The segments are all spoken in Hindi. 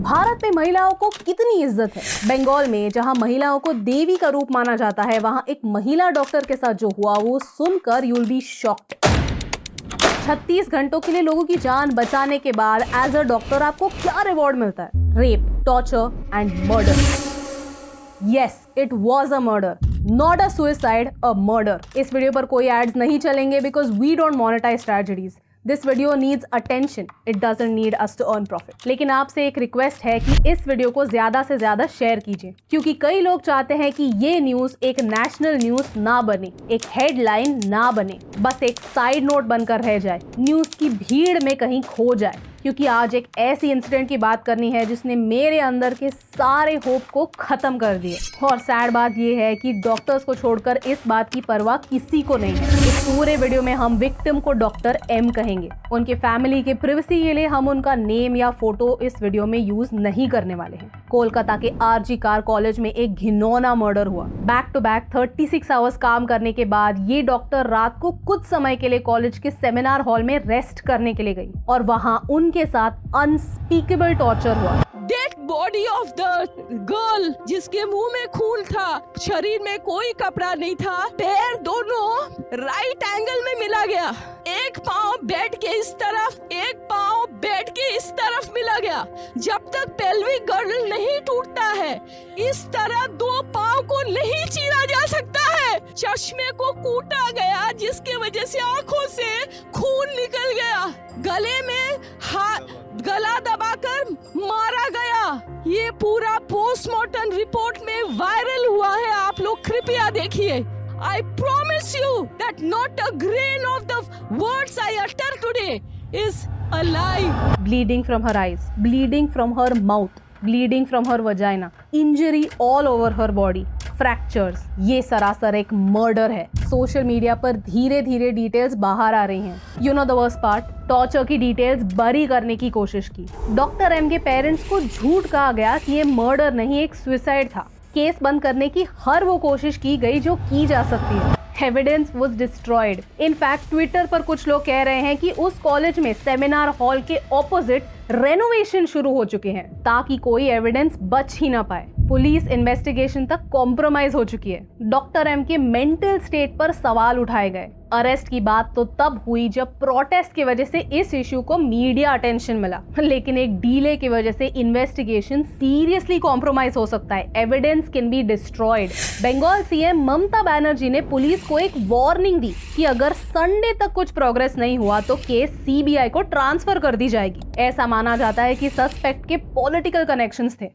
भारत में महिलाओं को कितनी इज्जत है। बंगाल में जहां महिलाओं को देवी का रूप माना जाता है, वहां एक महिला डॉक्टर के साथ जो हुआ वो सुनकर यू विल बी शॉक्ड। 36 घंटों के लिए लोगों की जान बचाने के बाद एज अ डॉक्टर आपको क्या रिवॉर्ड मिलता है? Rape, torture and murder. Yes, it was a murder, not a suicide, a murder. इस वीडियो पर कोई एड्स नहीं चलेंगे because we don't monetize tragedies. This video needs attention, it doesn't need us to earn profit. लेकिन आपसे एक रिक्वेस्ट है कि इस वीडियो को ज्यादा से ज्यादा शेयर कीजिए, क्योंकि कई लोग चाहते हैं कि ये न्यूज एक नेशनल न्यूज ना बने, एक हेडलाइन ना बने, बस एक साइड नोट बनकर रह जाए, न्यूज की भीड़ में कहीं खो जाए। क्योंकि आज एक ऐसी इंसिडेंट की बात करनी है जिसने मेरे अंदर के सारे होप को खत्म कर दिए। और सैड बात यह है कि डॉक्टर्स को छोड़कर इस बात की परवाह किसी को नहीं है। इस पूरे वीडियो में हम विक्टिम को डॉक्टर एम कहेंगे। उनके फैमिली के प्रिवेसी के लिए हम उनका नेम या फोटो इस वीडियो में यूज नहीं करने वाले हैं। कोलकाता के आरजी कार कॉलेज में एक घिनौना मर्डर हुआ। बैक टू बैक 36 आवर्स काम करने के बाद ये डॉक्टर रात को कुछ समय के लिए कॉलेज के सेमिनार हॉल में रेस्ट करने के लिए गई और वहां उनके साथ अनस्पीकेबल टॉर्चर हुआ। Dead body of the girl, जिसके मुंह में खून था, शरीर में कोई कपड़ा नहीं था, पैर दोनों राइट एंगल में मिला गया, एक पाँव बेड के इस तरफ, एक पाँव बेड के इस तरफ मिला गया। जब तक पेल्विक गर्डल नहीं टूटता है, इस तरह दो पाँव को नहीं चीरा जा सकता है। चश्मे को कूटा गया, जिसके वजह से आंखों से खून निकल गया। गले में गला दबाकर मारा गया। ये पूरा पोस्टमार्टम रिपोर्ट में वायरल हुआ है, आप लोग कृपया देखिए। I promise you that not a grain of the words I utter today is a lie. Bleeding from her eyes, bleeding from her mouth, bleeding from her vagina, injury all over her body, fractures. ये सरासर एक मर्डर है। सोशल मीडिया पर धीरे धीरे डिटेल्स बाहर आ रही हैं। You know the worst part, torture की डिटेल्स बरी करने की कोशिश की। डॉक्टर एम के पेरेंट्स को झूठ कहा गया कि ये मर्डर नहीं, एक सुसाइड था। केस बंद करने की हर वो कोशिश की गई जो की जा सकती है। Evidence was destroyed. In fact Twitter पर कुछ लोग कह रहे हैं कि उस कॉलेज में सेमिनार हॉल के ऑपोजिट रेनोवेशन शुरू हो चुके हैं ताकि कोई एविडेंस बच ही ना पाए। पुलिस इन्वेस्टिगेशन तक कॉम्प्रोमाइज हो चुकी है। डॉक्टर एम के मेंटल स्टेट पर सवाल उठाए गए। अरेस्ट की बात तो तब हुई जब प्रोटेस्ट की वजह से इस इश्यू को मीडिया अटेंशन मिला, लेकिन एक डीले की वजह से इन्वेस्टिगेशन सीरियसली कॉम्प्रोमाइज हो सकता है। Evidence can be destroyed. Bengal CM Mamata Banerjee ने पुलिस को एक वार्निंग दी कि अगर संडे तक कुछ प्रोग्रेस नहीं हुआ तो केस सीबीआई को ट्रांसफर कर दी जाएगी। ऐसा माना जाता है कि सस्पेक्ट के पॉलिटिकल कनेक्शंस थे।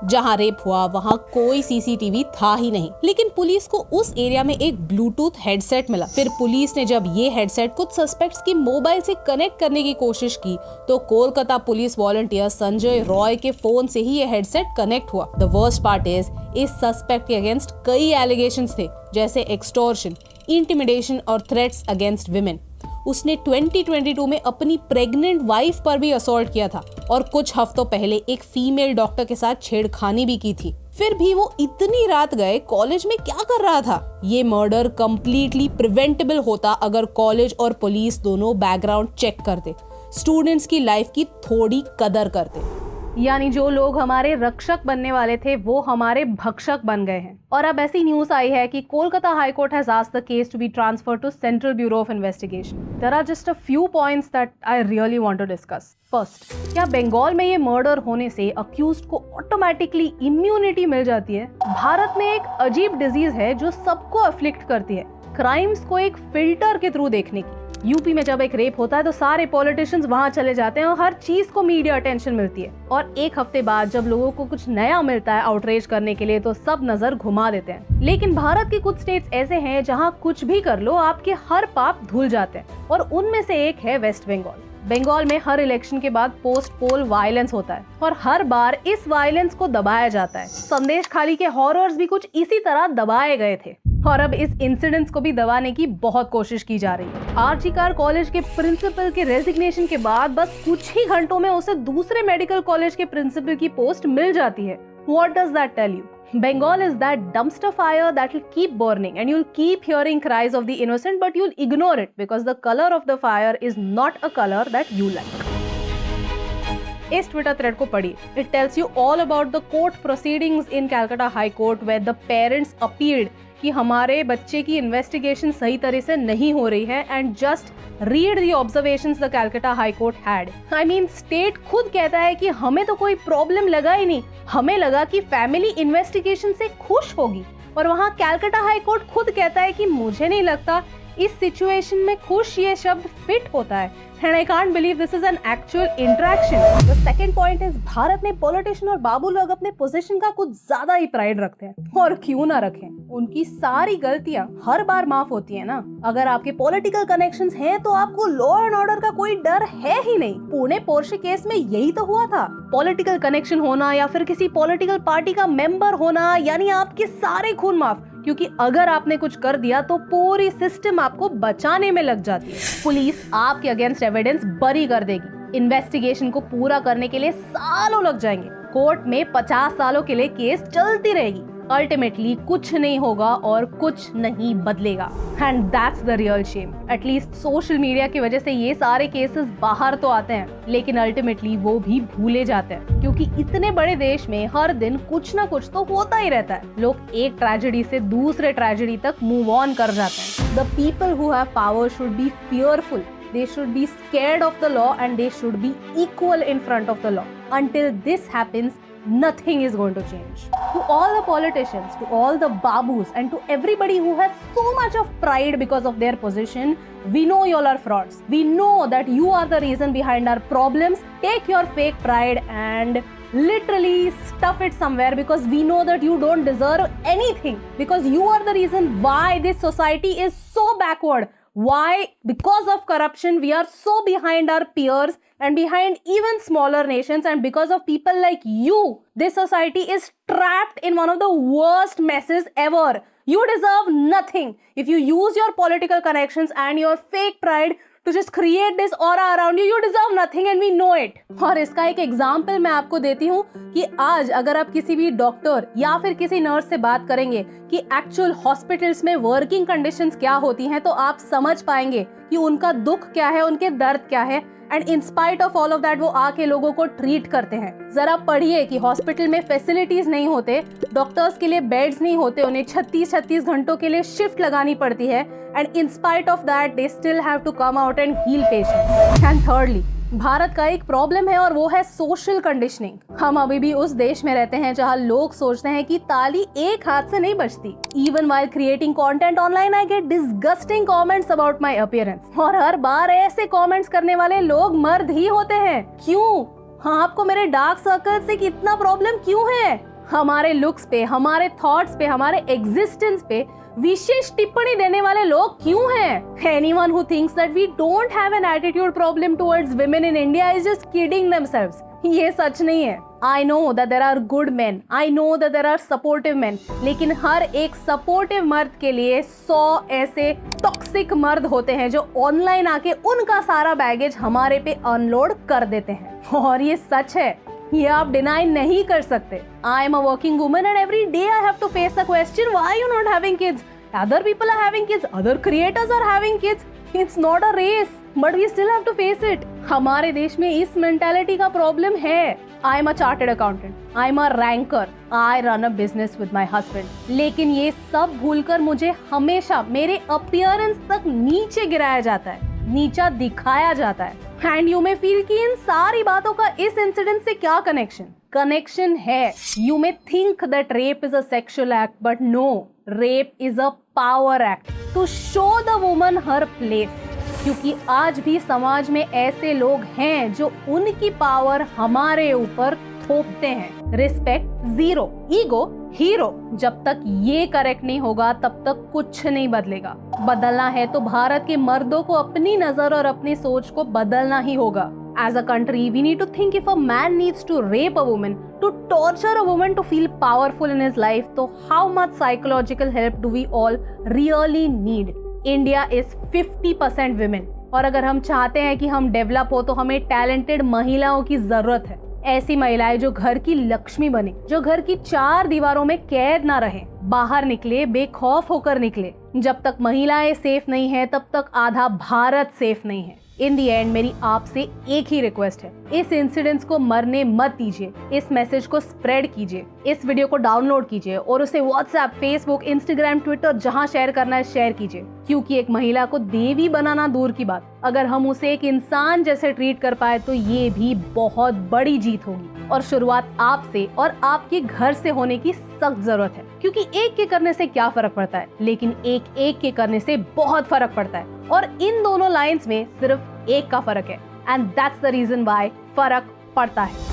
जहां रेप हुआ वहां कोई सीसीटीवी था ही नहीं, लेकिन पुलिस को उस एरिया में एक ब्लूटूथ हेडसेट मिला। फिर पुलिस ने जब ये हेडसेट कुछ सस्पेक्ट्स की मोबाइल से कनेक्ट करने की कोशिश की तो कोलकाता पुलिस वॉलंटियर संजय रॉय के फोन से ही ये हेडसेट कनेक्ट हुआ। द वर्स्ट पार्ट इज, इस सस्पेक्ट के अगेंस्ट कई एलिगेशंस थे, जैसे एक्सटॉर्शन, इंटिमिडेशन और थ्रेट्स अगेंस्ट विमेन। उसने 2022 में अपनी प्रेग्नेंट वाइफ पर भी असॉल्ट किया था और कुछ हफ्तों पहले एक फीमेल डॉक्टर के साथ छेड़खानी भी की थी। फिर भी वो इतनी रात गए कॉलेज में क्या कर रहा था? ये मर्डर कंप्लीटली प्रिवेंटेबल होता अगर कॉलेज और पुलिस दोनों बैकग्राउंड चेक करते, स्टूडेंट्स की लाइफ की थोड़ी कदर करते। यानी जो लोग हमारे रक्षक बनने वाले थे वो हमारे भक्षक बन गए हैं। और अब ऐसी न्यूज आई है कि Kolkata high court has asked the case to be transferred to central bureau of investigation. There are just a few points that I really want to discuss. First, क्या बंगाल में ये मर्डर होने से अक्यूज्ड को ऑटोमेटिकली इम्यूनिटी मिल जाती है? भारत में एक अजीब डिजीज है जो सबको अफ्लिक्ट करती है, क्राइम्स को एक फिल्टर के थ्रू देखने की। यूपी में जब एक रेप होता है तो सारे पॉलिटिशियंस वहां चले जाते हैं और हर चीज को मीडिया अटेंशन मिलती है, और एक हफ्ते बाद जब लोगों को कुछ नया मिलता है आउटरीच करने के लिए तो सब नजर घुमा देते हैं। लेकिन भारत के कुछ स्टेट्स ऐसे हैं जहां कुछ भी कर लो आपके हर पाप धुल जाते हैं, और उनमें से एक है वेस्ट बंगाल। बंगाल में हर इलेक्शन के बाद पोस्ट पोल वायलेंस होता है और हर बार इस वायलेंस को दबाया जाता है। संदेश खाली के हॉरर्स भी कुछ इसी तरह दबाए गए थे और अब इस इंसिडेंट्स को भी दबाने की बहुत कोशिश की जा रही है। आरजी कार कॉलेज के प्रिंसिपल के रेजिग्नेशन के बाद बस कुछ ही घंटों में उसे दूसरे मेडिकल कॉलेज के प्रिंसिपल की पोस्ट मिल जाती है। What does that tell you? Bengal is that dumpster fire that will keep burning and you'll keep hearing cries of the innocent, but you'll ignore it because the color of the fire is not a color that you like. इस ट्विटर थ्रेड को पढ़िए. It tells you all about the court proceedings in Calcutta High Court where the parents appealed कि हमारे बच्चे की इन्वेस्टिगेशन सही तरह से नहीं हो रही है and just read the observations the Calcutta high court had. I mean state खुद कहता है कि हमें तो कोई प्रॉब्लम लगा ही नहीं, हमें लगा कि फैमिली इन्वेस्टिगेशन से खुश होगी, और वहाँ कैलकाटा हाई कोर्ट खुद कहता है कि मुझे नहीं लगता इस सिचुएशन में खुश ये शब्द फिट होता है. And I can't believe this is an actual interaction. The second point is Bharat में पॉलिटिशियन और बाबू लोग अपने पोजीशन का कुछ ज्यादा ही प्राइड रखते हैं, और क्यों ना रखें. उनकी सारी गलतियां हर बार माफ होती है ना. अगर आपके पॉलिटिकल कनेक्शंस हैं तो आपको लॉ एंड ऑर्डर का कोई डर है ही नहीं. पुणे पोर्शे केस में यही तो हुआ था. पॉलिटिकल कनेक्शन होना या फिर किसी पॉलिटिकल पार्टी का मेंबर होना, यानी आपके सारे खून माफ, क्योंकि अगर आपने कुछ कर दिया तो पूरी सिस्टम आपको बचाने में लग जाती है. पुलिस आपके अगेंस्ट एविडेंस बरी कर देगी. इन्वेस्टिगेशन को पूरा करने के लिए सालों लग जाएंगे. कोर्ट में 50 सालों के लिए केस चलती रहेगी. अल्टीमेटली कुछ नहीं होगा और कुछ नहीं बदलेगा. And that's the real shame. At least social media की वजह से ये सारे केसेस बाहर तो आते हैं, लेकिन अल्टीमेटली वो भी भूले जाते हैं, क्योंकि इतने बड़े देश में हर दिन कुछ ना कुछ तो होता ही रहता है. लोग एक ट्रेजेडी से दूसरे ट्रेजेडी तक मूव ऑन कर जाते हैं. The people who have power should be fearful. They should be scared of the law and they should be equal in front of the law. Until this happens, nothing is going to change. To all the politicians, to all the babus, and to everybody who has so much of pride because of their position, we know you all are frauds. We know that you are the reason behind our problems. Take your fake pride and literally stuff it somewhere, because we know that you don't deserve anything, because you are the reason why this society is so backward. Why? Because of corruption, we are so behind our peers and behind even smaller nations, and because of people like you, this society is trapped in one of the worst messes ever. You deserve nothing. If you use your political connections and your fake pride to just create this aura around you, you deserve nothing and we know it. और इसका एक एग्जाम्पल मैं आपको देती हूँ कि आज अगर आप किसी भी डॉक्टर या फिर किसी नर्स से बात करेंगे कि एक्चुअल हॉस्पिटल्स में वर्किंग कंडीशंस क्या होती हैं, तो आप समझ पाएंगे कि उनका दुख क्या है, उनके दर्द क्या है. And in spite of all of that वो आके लोगों को ट्रीट करते हैं. जरा पढ़िए कि हॉस्पिटल में फैसिलिटीज नहीं होते, डॉक्टर्स के लिए बेड्स नहीं होते, उन्हें 36 घंटों के लिए शिफ्ट लगानी पड़ती है, and in spite of that they still have to come out and heal patients. And thirdly, Bharat का एक प्रॉब्लम है और वो है सोशल कंडीशनिंग. हम अभी भी उस देश में रहते हैं जहां लोग सोचते हैं कि ताली एक हाथ से नहीं बजती. Even while creating content online I get disgusting comments about my appearance, और हर बार ऐसे कमेंट्स करने वाले लोग मर्द ही होते हैं. क्यों? हाँ, आपको मेरे डार्क सर्कल से कितना प्रॉब्लम क्यों है? हमारे लुक्स पे, हमारे थॉट्स पे, हमारे एग्जिस्टेंस पे विशेष टिप्पणी देने वाले लोग क्यों हैं? Anyone who thinks that we don't have an attitude problem towards women in India is just kidding themselves. ये सच नहीं है. I know that there are good men. I know that there are supportive men. लेकिन हर एक सपोर्टिव मर्द के लिए 100 ऐसे टॉक्सिक मर्द होते हैं जो ऑनलाइन आके उनका सारा बैगेज हमारे पे अनलोड कर देते हैं. और ये सच है, ये आप डिनाई नहीं कर सकते. I am a working woman and every day I have to face the question, why are you not having kids? Other people are having kids, other creators are having kids. It's not a race, but we still have to face it. हमारे देश में इस मेंटालिटी का प्रॉब्लम है. I am a chartered accountant, I am a ranker, I run a business with my husband. लेकिन ये सब भूलकर मुझे हमेशा मेरे अपीयरेंस तक नीचे गिराया जाता है, नीचा दिखाया जाता है. एंड यू मे फील कि इन सारी बातों का इस इंसिडेंट से क्या कनेक्शन है. You may think that rape is a sexual act, but no, rape is a power act to show the woman her place. क्योंकि आज भी समाज में ऐसे लोग हैं जो उनकी पावर हमारे ऊपर थोपते हैं. Respect zero, ego hero. जब तक ये करेक्ट नहीं होगा तब तक कुछ नहीं बदलेगा. बदलना है तो भारत के मर्दों को अपनी नजर और अपनी सोच को बदलना ही होगा. As a country, we need to think if a man needs to rape a woman, to torture a woman to feel powerful in his life, so how much psychological help do we all really need? India is 50% women. और अगर हम चाहते हैं कि हम डेवलप हो तो हमें टैलेंटेड महिलाओं की जरूरत है. ऐसी महिलाएं जो घर की लक्ष्मी बने, जो घर की 4 दीवारों में कैद ना रहे, बाहर निकले, बेखौफ होकर निकले. जब तक महिलाएं सेफ नहीं है तब तक आधा भारत सेफ नहीं है. इन दी एंड मेरी आपसे एक ही रिक्वेस्ट है, इस इंसिडेंट्स को मरने मत दीजिए, इस मैसेज को स्प्रेड कीजिए, इस वीडियो को डाउनलोड कीजिए और उसे व्हाट्सएप, फेसबुक, इंस्टाग्राम, ट्विटर जहां शेयर करना है शेयर कीजिए। क्योंकि एक महिला को देवी बनाना दूर की बात, अगर हम उसे एक इंसान जैसे ट्रीट कर पाए तो ये भी बहुत बड़ी जीत होगी। और शुरुआत आपसे और आपके घर से होने की सख्त जरूरत है, क्योंकि एक के करने से क्या फर्क पड़ता है, लेकिन एक एक के करने से बहुत फर्क पड़ता है। और इन दोनों लाइंस में सिर्फ एक का फर्क है, and that's the reason why फर्क पड़ता है।